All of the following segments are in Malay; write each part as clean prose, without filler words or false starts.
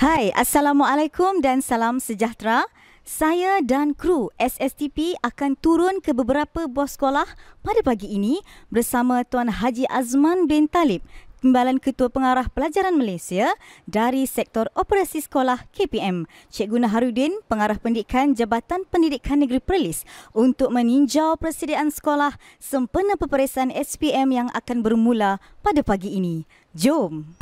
Hai, Assalamualaikum dan salam sejahtera. Saya dan kru SSTP akan turun ke beberapa bos sekolah pada pagi ini bersama Tuan Haji Azman bin Talib, Timbalan Ketua Pengarah Pelajaran Malaysia dari Sektor Operasi Sekolah KPM, Cikgu Naharudin, Pengarah Pendidikan Jabatan Pendidikan Negeri Perlis untuk meninjau persediaan sekolah sempena peperiksaan SPM yang akan bermula pada pagi ini. Jom!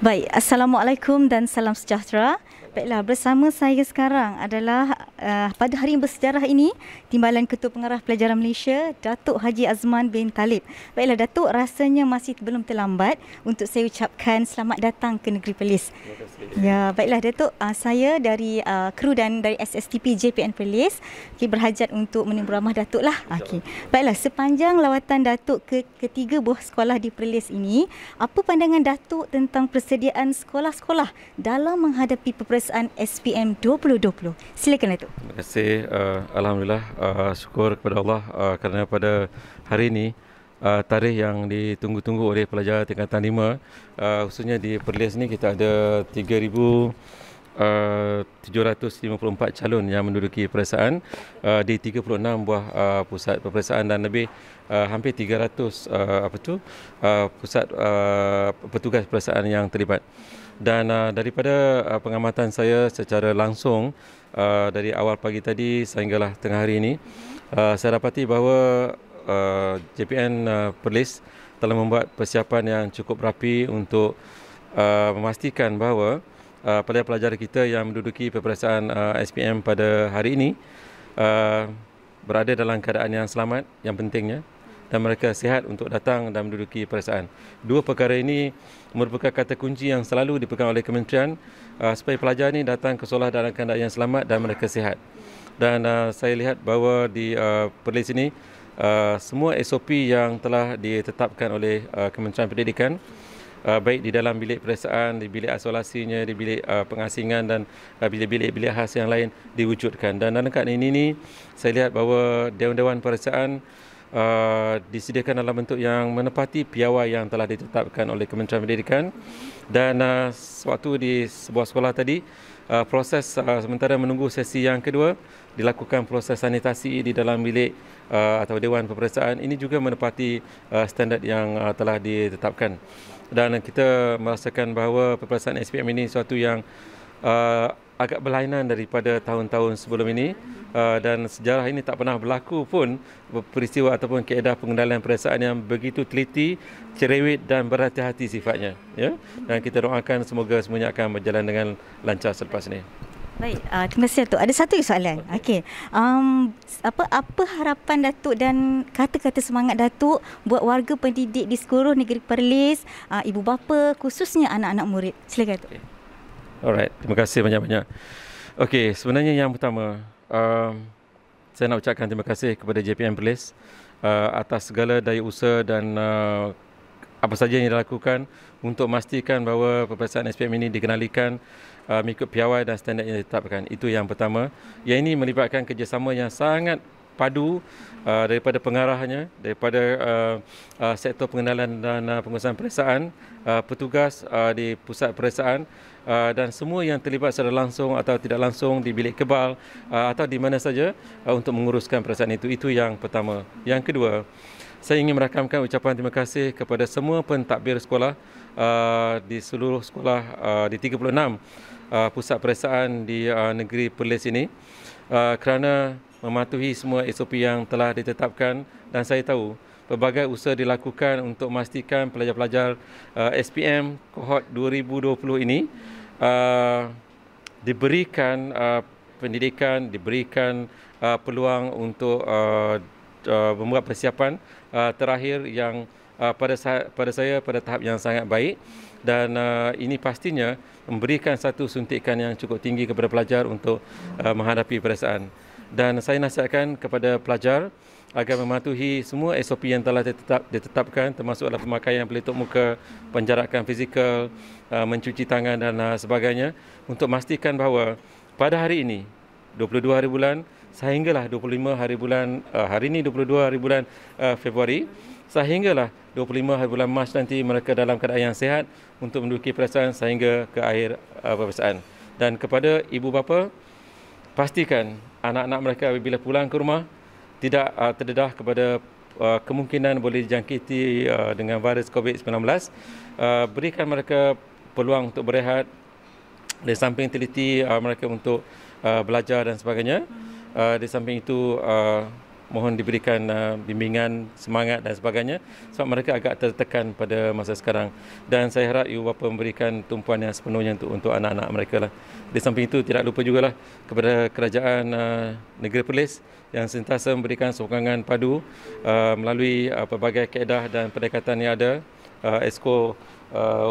Baik, Assalamualaikum dan salam sejahtera. Baiklah, bersama saya sekarang adalah pada hari yang bersejarah ini, Timbalan Ketua Pengarah Pelajaran Malaysia, Datuk Haji Azman bin Talib. Baiklah, Datuk, rasanya masih belum terlambat untuk saya ucapkan selamat datang ke Negeri Perlis. Ya, baiklah Datuk, saya dari kru dan dari SSTP JPN Perlis, berhajat untuk menimbul ramah Datuk lah. Okey. Baiklah, sepanjang lawatan Datuk ke ketiga buah sekolah di Perlis ini, apa pandangan Datuk tentang persediaan sekolah-sekolah dalam menghadapi peperiksaan SPM 2020? Silakan Datuk. Terima kasih. Alhamdulillah, syukur kepada Allah kerana pada hari ini tarikh yang ditunggu-tunggu oleh pelajar tingkatan 5, khususnya di Perlis ni kita ada 3,754 calon yang menduduki peperiksaan di 36 buah pusat peperiksaan dan lebih hampir 300 pusat petugas peperiksaan yang terlibat. Dan daripada pengamatan saya secara langsung dari awal pagi tadi sehinggalah tengah hari ini, saya dapati bahawa JPN Perlis telah membuat persiapan yang cukup rapi untuk memastikan bahawa pelajar-pelajar kita yang menduduki peperiksaan SPM pada hari ini berada dalam keadaan yang selamat, yang pentingnya, dan mereka sihat untuk datang dan menduduki peperiksaan. Dua perkara ini merupakan kata kunci yang selalu dipegang oleh kementerian supaya pelajar ini datang ke sekolah dalam keadaan yang selamat dan mereka sihat. Dan saya lihat bahawa di Perlis ini semua SOP yang telah ditetapkan oleh Kementerian Pendidikan, baik di dalam bilik peperiksaan, di bilik isolasinya, di bilik pengasingan dan bilik-bilik khas yang lain diwujudkan. Dan dalam keadaan ini saya lihat bahawa Dewan-Dewan Peperiksaan disediakan dalam bentuk yang menepati piawai yang telah ditetapkan oleh Kementerian Pendidikan. Dan sewaktu di sebuah sekolah tadi, proses sementara menunggu sesi yang kedua, dilakukan proses sanitasi di dalam bilik atau Dewan Peperiksaan. Ini juga menepati standard yang telah ditetapkan. Dan kita merasakan bahawa peperiksaan SPM ini suatu yang agak berlainan daripada tahun-tahun sebelum ini, dan sejarah ini tak pernah berlaku pun peristiwa ataupun kaedah pengendalian peperiksaan yang begitu teliti, cerewet dan berhati-hati sifatnya, ya. Dan kita doakan semoga semuanya akan berjalan dengan lancar selepas ini. Baik, terima kasih Datuk. Ada satu soalan. Okey. Apa harapan Datuk dan kata-kata semangat Datuk buat warga pendidik di seluruh negeri Perlis, ibu bapa, khususnya anak-anak murid? Silakan Datuk. Alright, terima kasih banyak-banyak. Okey, sebenarnya yang pertama, saya nak ucapkan terima kasih kepada JPM Perlis atas segala daya usaha dan apa saja yang dilakukan untuk memastikan bahawa peperiksaan SPM ini dikenalikan mengikut piawai dan standard yang ditetapkan. Itu yang pertama. Yang ini melibatkan kerjasama yang sangat padu daripada pengarahnya, daripada sektor pengenalan dan pengurusan peperiksaan, petugas di pusat peperiksaan, dan semua yang terlibat secara langsung atau tidak langsung di bilik kebal atau di mana saja untuk menguruskan peperiksaan itu. Itu yang pertama. Yang kedua, saya ingin merakamkan ucapan terima kasih kepada semua pentadbir sekolah di seluruh sekolah di 36 pusat peperiksaan di negeri Perlis ini kerana mematuhi semua SOP yang telah ditetapkan, dan saya tahu pelbagai usaha dilakukan untuk memastikan pelajar-pelajar SPM kohort 2020 ini diberikan pendidikan, diberikan peluang untuk membuat persiapan terakhir yang pada saya pada tahap yang sangat baik, dan ini pastinya memberikan satu suntikan yang cukup tinggi kepada pelajar untuk menghadapi peperiksaan. Dan saya nasihatkan kepada pelajar agar mematuhi semua SOP yang telah ditetapkan, termasuklah pemakaian pelitup muka, penjarakan fizikal, mencuci tangan dan sebagainya, untuk memastikan bahawa pada hari ini 22 hari bulan sehinggalah 25 hari bulan hari ini 22 hari bulan Februari, sehinggalah 25 hari bulan Mac nanti mereka dalam keadaan yang sihat untuk menduduki peperiksaan sehingga ke akhir peperiksaan. Dan kepada ibu bapa, pastikan anak-anak mereka apabila pulang ke rumah tidak terdedah kepada kemungkinan boleh dijangkiti dengan virus COVID-19. Berikan mereka peluang untuk berehat, di samping teliti mereka untuk belajar dan sebagainya. Di samping itu mohon diberikan bimbingan, semangat dan sebagainya, sebab mereka agak tertekan pada masa sekarang. Dan saya harap ibu bapa memberikan tumpuan yang sepenuhnya untuk anak-anak mereka lah. Di samping itu tidak lupa jugalah kepada kerajaan negeri Perlis yang sentiasa memberikan sokongan padu melalui pelbagai kaedah dan pendekatan yang ada. Esko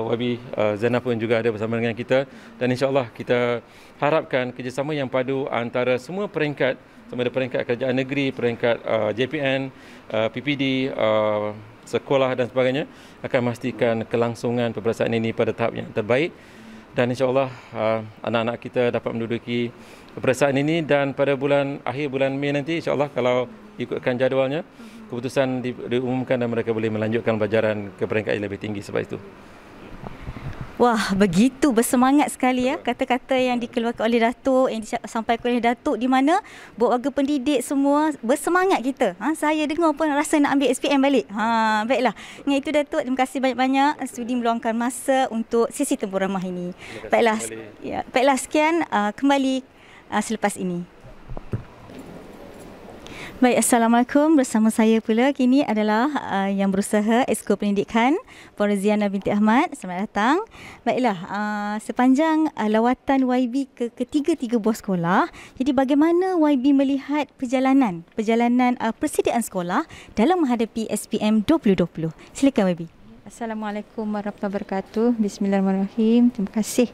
Wabi Zainal pun juga ada bersama dengan kita, dan insya-Allah kita harapkan kerjasama yang padu antara semua peringkat, sama ada peringkat kerajaan negeri, peringkat JPN, PPD, sekolah dan sebagainya, akan memastikan kelangsungan peperiksaan ini pada tahap yang terbaik. Dan insya-Allah anak-anak kita dapat menduduki peperiksaan ini, dan pada akhir bulan Mei nanti insya-Allah kalau ikutkan jadualnya, keputusan diumumkan dan mereka boleh melanjutkan pelajaran ke peringkat yang lebih tinggi sebab itu. Wah, begitu bersemangat sekali ya kata-kata yang dikeluarkan oleh Datuk, yang disampaikan oleh Datuk, di mana buat warga pendidik semua bersemangat kita. Saya dengar pun rasa nak ambil SPM balik. Baiklah. Dengan itu Datuk, terima kasih banyak-banyak sudi meluangkan masa untuk sesi tempur ramah ini. Baiklah sekian, kembali selepas ini. Baik, Assalamualaikum. Bersama saya pula kini adalah yang berusaha Esko Pendidikan, Puan Reziana binti Ahmad. Selamat datang. Baiklah, sepanjang lawatan YB ke ketiga-tiga buah sekolah, jadi bagaimana YB melihat perjalanan persediaan sekolah dalam menghadapi SPM 2020? Silakan YB. Assalamualaikum warahmatullahi wabarakatuh. Bismillahirrahmanirrahim. Terima kasih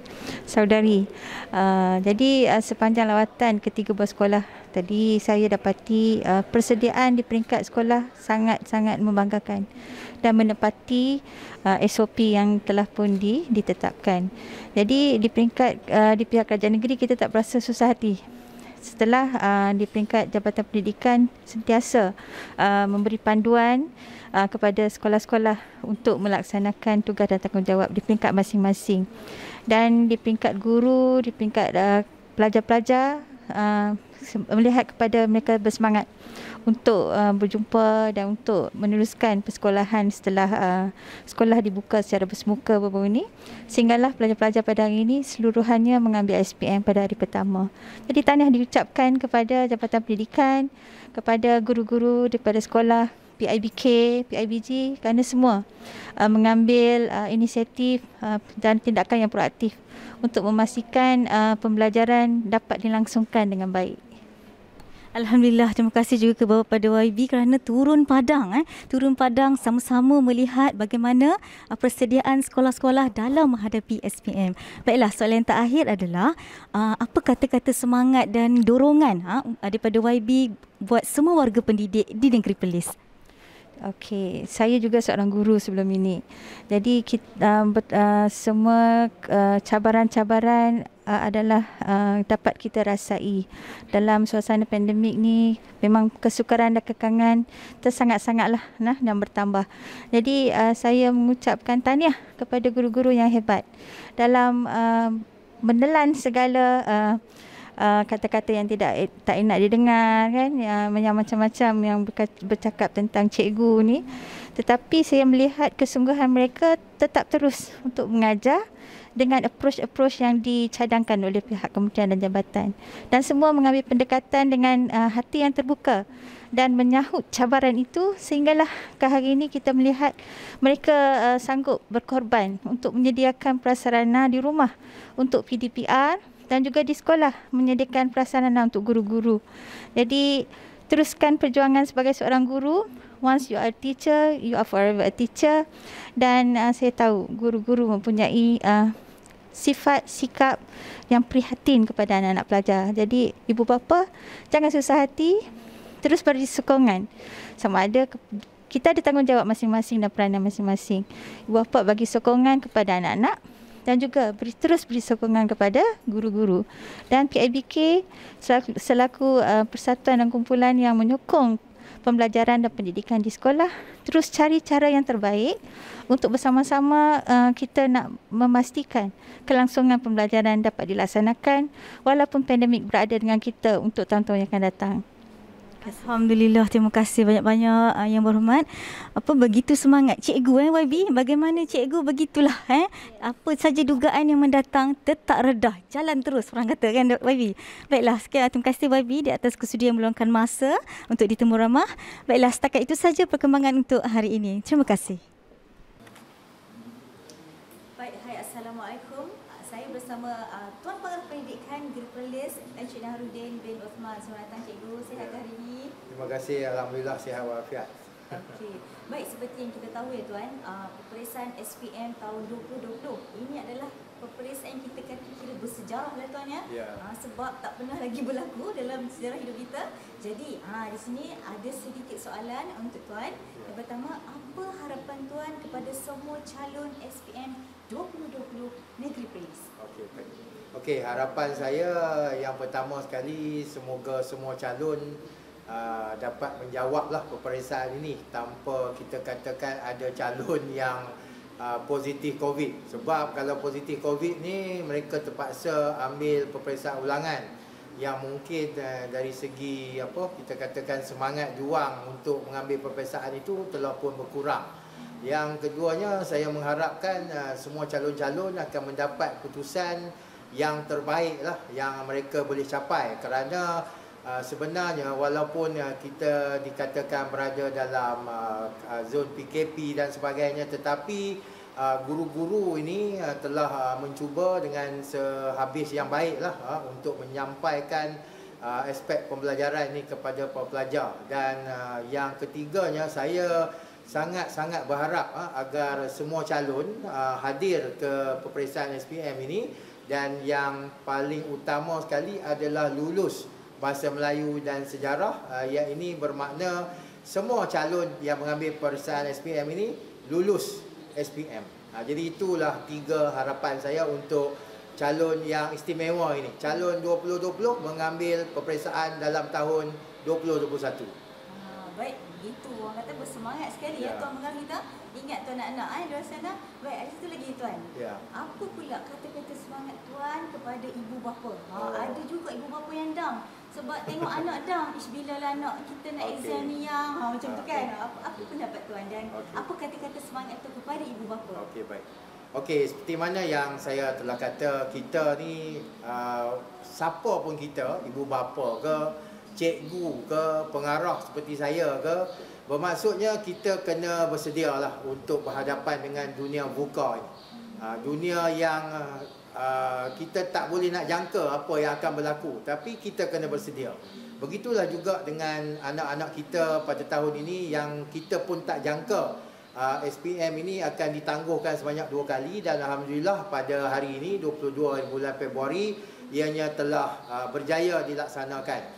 saudari. Jadi sepanjang lawatan ketiga buah sekolah tadi saya dapati persediaan di peringkat sekolah sangat-sangat membanggakan dan menepati SOP yang telah pun ditetapkan. Jadi di peringkat di pihak kerajaan negeri kita tak berasa susah hati. Setelah di peringkat Jabatan Pendidikan sentiasa memberi panduan kepada sekolah-sekolah untuk melaksanakan tugas dan tanggungjawab di peringkat masing-masing. Dan di peringkat guru, di peringkat pelajar-pelajar, melihat kepada mereka bersemangat untuk berjumpa dan untuk meneruskan persekolahan setelah sekolah dibuka secara bersemuka baru-baru ini, sehinggalah pelajar-pelajar pada hari ini seluruhannya mengambil SPM pada hari pertama. Jadi tahniah diucapkan kepada Jabatan Pendidikan, kepada guru-guru daripada sekolah, PIBK, PIBG, kerana semua mengambil inisiatif dan tindakan yang proaktif untuk memastikan pembelajaran dapat dilangsungkan dengan baik. Alhamdulillah, terima kasih juga kepada YB kerana turun padang sama-sama melihat bagaimana persediaan sekolah-sekolah dalam menghadapi SPM. Baiklah, soalan yang terakhir adalah apa kata-kata semangat dan dorongan daripada YB buat semua warga pendidik di Negeri Perlis? Okey, saya juga seorang guru sebelum ini. Jadi semua cabaran-cabaran adalah dapat kita rasai dalam suasana pandemik ni. Memang kesukaran dan kekangan tersangat-sangatlah dan bertambah. Jadi saya mengucapkan tahniah kepada guru-guru yang hebat dalam menelan segala kata-kata yang tak enak didengar kan, yang macam-macam yang bercakap tentang cikgu ni, tetapi saya melihat kesungguhan mereka tetap terus untuk mengajar dengan approach yang dicadangkan oleh pihak kementerian dan jabatan, dan semua mengambil pendekatan dengan hati yang terbuka dan menyahut cabaran itu, sehinggalah ke hari ini kita melihat mereka sanggup berkorban untuk menyediakan prasarana di rumah untuk PDPR dan juga di sekolah menyediakan prasarana untuk guru-guru. Jadi teruskan perjuangan sebagai seorang guru. Once you are a teacher, you are forever a teacher. Dan saya tahu guru-guru mempunyai sifat, sikap yang prihatin kepada anak-anak pelajar. Jadi ibu bapa jangan susah hati, terus beri sokongan. Sama ada kita ada tanggungjawab masing-masing dan peranan masing-masing. Ibu bapa bagi sokongan kepada anak-anak dan juga terus beri sokongan kepada guru-guru. Dan PIBK selaku persatuan dan kumpulan yang menyokong pembelajaran dan pendidikan di sekolah, terus cari cara yang terbaik untuk bersama-sama kita nak memastikan kelangsungan pembelajaran dapat dilaksanakan walaupun pandemik berada dengan kita untuk tahun-tahun yang akan datang. Alhamdulillah, terima kasih banyak-banyak Yang Berhormat. Begitu semangat cikgu YB. Bagaimana cikgu begitulah apa saja dugaan yang mendatang tetap redah, jalan terus orang kata kan YB. Baiklah, sekian, terima kasih YB di atas kesudian meluangkan masa untuk ditemu ramah. Baiklah, setakat itu saja perkembangan untuk hari ini. Terima kasih. Baik, hai, Assalamualaikum. Saya bersama Tuan Pengarah Pendidikan Negeri Perlis, Encik Naharuddin bin Uthman. Selamat datang cikgu, sihat hari ini? Terima kasih, alhamdulillah sihat walafiat. Okey. Baik, seperti yang kita tahu ya tuan, peperiksaan SPM tahun 2020 ini adalah peperiksaan kita kira bersejarah lah tuan ya. Sebab tak pernah lagi berlaku dalam sejarah hidup kita. Jadi di sini ada sedikit soalan untuk tuan. Yang pertama, apa harapan tuan kepada semua calon SPM 2020 Negeri Perlis? Okey, harapan saya yang pertama sekali semoga semua calon dapat menjawablah peperiksaan ini tanpa kita katakan ada calon yang positif COVID. Sebab kalau positif COVID ni mereka terpaksa ambil peperiksaan ulangan yang mungkin dari segi kita katakan semangat juang untuk mengambil peperiksaan itu telah pun berkurang. Yang keduanya, saya mengharapkan semua calon-calon akan mendapat keputusan yang terbaik lah yang mereka boleh capai, kerana sebenarnya walaupun kita dikatakan berada dalam zon PKP dan sebagainya, tetapi guru-guru ini telah mencuba dengan sehabis yang baiklah untuk menyampaikan aspek pembelajaran ini kepada para pelajar. Dan yang ketiganya, saya sangat-sangat berharap agar semua calon hadir ke peperiksaan SPM ini, dan yang paling utama sekali adalah lulus Bahasa Melayu dan Sejarah. Yang ini bermakna semua calon yang mengambil peperiksaan SPM ini lulus SPM. Jadi itulah 3 harapan saya untuk calon yang istimewa ini. Calon 2020 mengambil peperiksaan dalam tahun 2021. Baik, itu orang kata bersemangat sekali ya Tuan Pengarah kita. Ingat tuan anak-anak di luar sana. Baik, ada satu lagi Tuan. Apa pula kata-kata semangat Tuan kepada ibu bapa? Ada juga ibu bapa yang down. Sebab tengok anak down, bilalah anak kita nak exam ni yang macam tu kan. Apa pendapat Tuan dan apa kata-kata semangat tu kepada ibu bapa? Okey, baik. Okey, seperti mana yang saya telah kata, kita ni siapa pun kita, ibu bapa ke, cikgu ke, pengarah seperti saya ke, bermaksudnya kita kena bersedialah untuk berhadapan dengan dunia VUCA ini. Dunia yang kita tak boleh nak jangka apa yang akan berlaku, tapi kita kena bersedia. Begitulah juga dengan anak-anak kita pada tahun ini yang kita pun tak jangka SPM ini akan ditangguhkan sebanyak 2 kali, dan alhamdulillah pada hari ini 22 bulan Februari ianya telah berjaya dilaksanakan.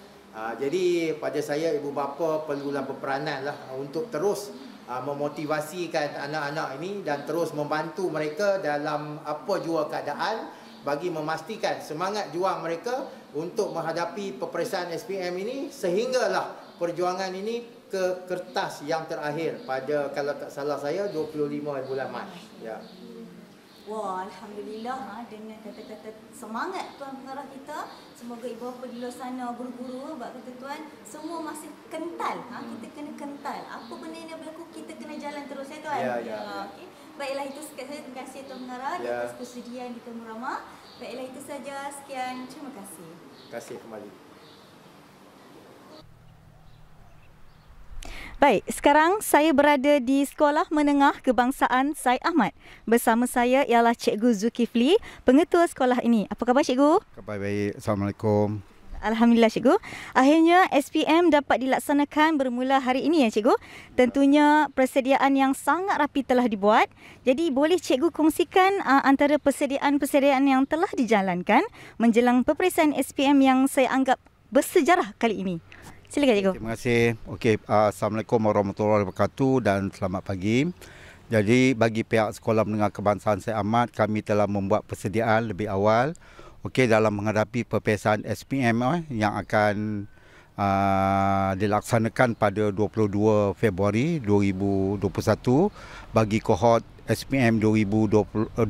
Jadi pada saya, ibu bapa perlulah berperanan lah untuk terus memotivasikan anak-anak ini dan terus membantu mereka dalam apa jua keadaan, bagi memastikan semangat juang mereka untuk menghadapi peperiksaan SPM ini, sehinggalah perjuangan ini ke kertas yang terakhir pada, kalau tak salah saya, 25 bulan Mac. Ya. Wah, alhamdulillah dengan kata-kata semangat Tuan Pengarah kita. Semoga ibu bapa di luar sana, guru-guru, bab kata Tuan, semua masih kental. Kita kena kental. Apa benda yang berlaku, kita kena jalan terus ya Tuan. Ya. Okay. Baiklah, itu sekian saja. Terima kasih Tuan Pengarah atas kesediaan di Temu Ramah. Baiklah, itu saja. Sekian. Terima kasih. Terima kasih kembali. Baik, sekarang saya berada di Sekolah Menengah Kebangsaan Syed Ahmad. Bersama saya ialah Cikgu Zulkifli, pengetua sekolah ini. Apa khabar Cikgu? Khabar baik. Assalamualaikum. Alhamdulillah Cikgu. Akhirnya SPM dapat dilaksanakan bermula hari ini ya Cikgu. Tentunya persediaan yang sangat rapi telah dibuat. Jadi boleh Cikgu kongsikan antara persediaan-persediaan yang telah dijalankan menjelang peperiksaan SPM yang saya anggap bersejarah kali ini. Silakan Cikgu. Terima kasih. Okey, Assalamualaikum warahmatullahi wabarakatuh dan selamat pagi. Jadi bagi pihak Sekolah Menengah Kebangsaan Syed Ahmad, kami telah membuat persediaan lebih awal dalam menghadapi peperiksaan SPM yang akan dilaksanakan pada 22 Februari 2021 bagi kohort SPM 2020.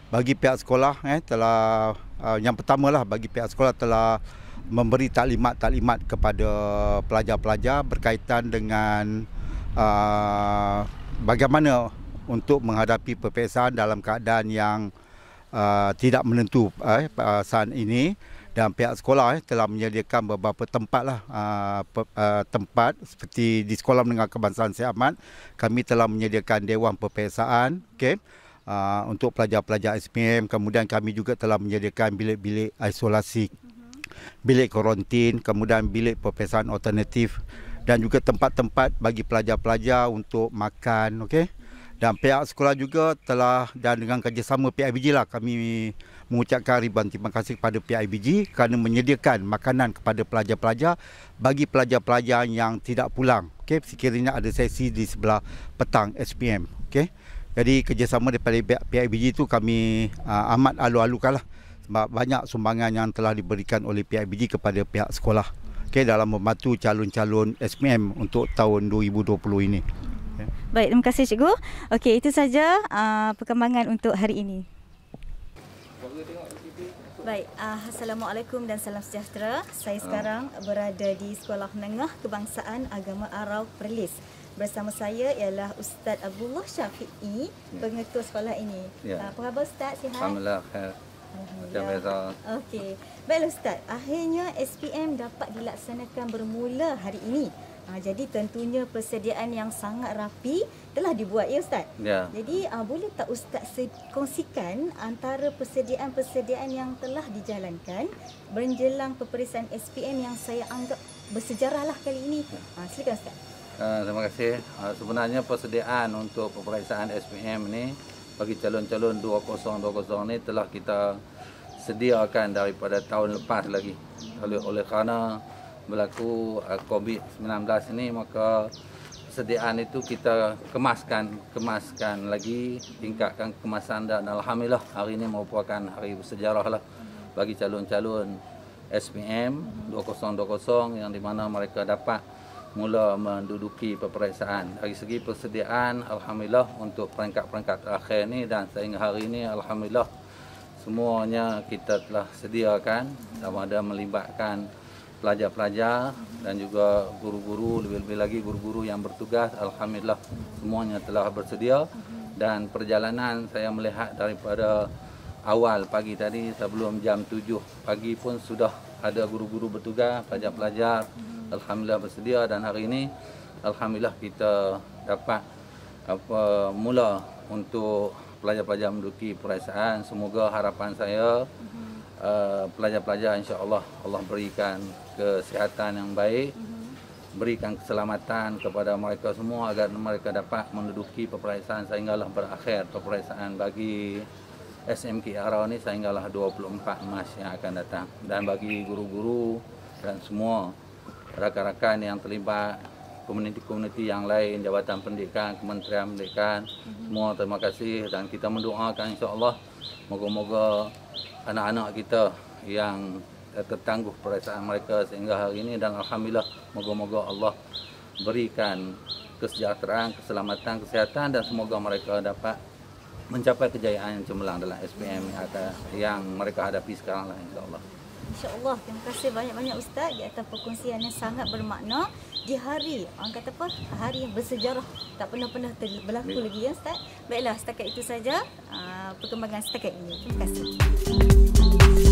Bagi pihak sekolah telah yang pertamalah, bagi pihak sekolah telah memberi taklimat kepada pelajar-pelajar berkaitan dengan bagaimana untuk menghadapi peperiksaan dalam keadaan yang tidak menentu saat ini. Dan pihak sekolah telah menyediakan beberapa tempat seperti di Sekolah Menengah Kebangsaan Syed Ahmad. Kami telah menyediakan dewan peperiksaan untuk pelajar-pelajar SPM. Kemudian kami juga telah menyediakan bilik-bilik isolasi, bilik karantin, kemudian bilik peperiksaan alternatif dan juga tempat-tempat bagi pelajar-pelajar untuk makan. Dan pihak sekolah juga telah, dan dengan kerjasama PIBG lah, kami mengucapkan ribuan terima kasih kepada PIBG kerana menyediakan makanan kepada pelajar-pelajar bagi pelajar-pelajar yang tidak pulang. Sekiranya ada sesi di sebelah petang SPM. Jadi kerjasama daripada PIBG itu kami amat alu-alukan lah, sebab banyak sumbangan yang telah diberikan oleh PIBG kepada pihak sekolah dalam membantu calon-calon SPM untuk tahun 2020 ini. Baik, terima kasih Cikgu. Okey, itu saja perkembangan untuk hari ini. Baik, Assalamualaikum dan salam sejahtera. Saya sekarang berada di Sekolah Menengah Kebangsaan Agama Arau Perlis. Bersama saya ialah Ustaz Abdullah Syafi'i, pengetua sekolah ini. Apa khabar Ustaz? Sihat? Alhamdulillah khair. Macam biasa. Okey. Baiklah Ustaz, akhirnya SPM dapat dilaksanakan bermula hari ini. Jadi tentunya persediaan yang sangat rapi telah dibuat ya Ustaz. Ya. Jadi boleh tak Ustaz kongsikan antara persediaan-persediaan yang telah dijalankan menjelang peperiksaan SPM yang saya anggap bersejarah lah kali ini. Silakan Ustaz. Terima kasih. Sebenarnya persediaan untuk peperiksaan SPM ni bagi calon-calon 2020 ni telah kita sediakan daripada tahun lepas lagi. Oleh kerana berlaku COVID-19 ini, maka persediaan itu kita kemaskan lagi, tingkatkan kemasan, dan alhamdulillah hari ini merupakan hari bersejarah lah bagi calon-calon SPM 2020 yang di mana mereka dapat mula menduduki peperiksaan. Dari segi persediaan, alhamdulillah untuk peringkat-peringkat terakhir ni dan sehingga hari ini, alhamdulillah semuanya kita telah sediakan, sama ada melibatkan pelajar-pelajar dan juga guru-guru, lebih-lebih lagi guru-guru yang bertugas. Alhamdulillah semuanya telah bersedia, dan perjalanan saya melihat daripada awal pagi tadi sebelum jam 7 pagi pun sudah ada guru-guru bertugas, pelajar-pelajar alhamdulillah bersedia, dan hari ini alhamdulillah kita dapat mula untuk pelajar-pelajar menduduki peperiksaan. Semoga harapan saya pelajar-pelajar insya-Allah Allah berikan kesihatan yang baik, berikan keselamatan kepada mereka semua agar mereka dapat menduduki peperiksaan sehinggalah berakhir peperiksaan bagi SMKR ni sehinggalah 24 Mac yang akan datang. Dan bagi guru-guru dan semua rakan-rakan yang terlibat, komuniti-komuniti yang lain, Jabatan Pendidikan, Kementerian Pendidikan, semua terima kasih, dan kita mendoakan insya-Allah moga-moga anak-anak kita yang tertangguh peperiksaan mereka sehingga hari ini, dan alhamdulillah moga-moga Allah berikan kesejahteraan, keselamatan, kesihatan, dan semoga mereka dapat mencapai kejayaan yang cemerlang dalam SPM yang mereka hadapi sekarang lah, insya-Allah. InsyaAllah. Terima kasih banyak-banyak Ustaz di atas perkongsian yang sangat bermakna di hari, orang kata apa, hari yang bersejarah, tak pernah berlaku lagi ya Ustaz. Baiklah, setakat itu saja perkembangan setakat ini. Terima kasih.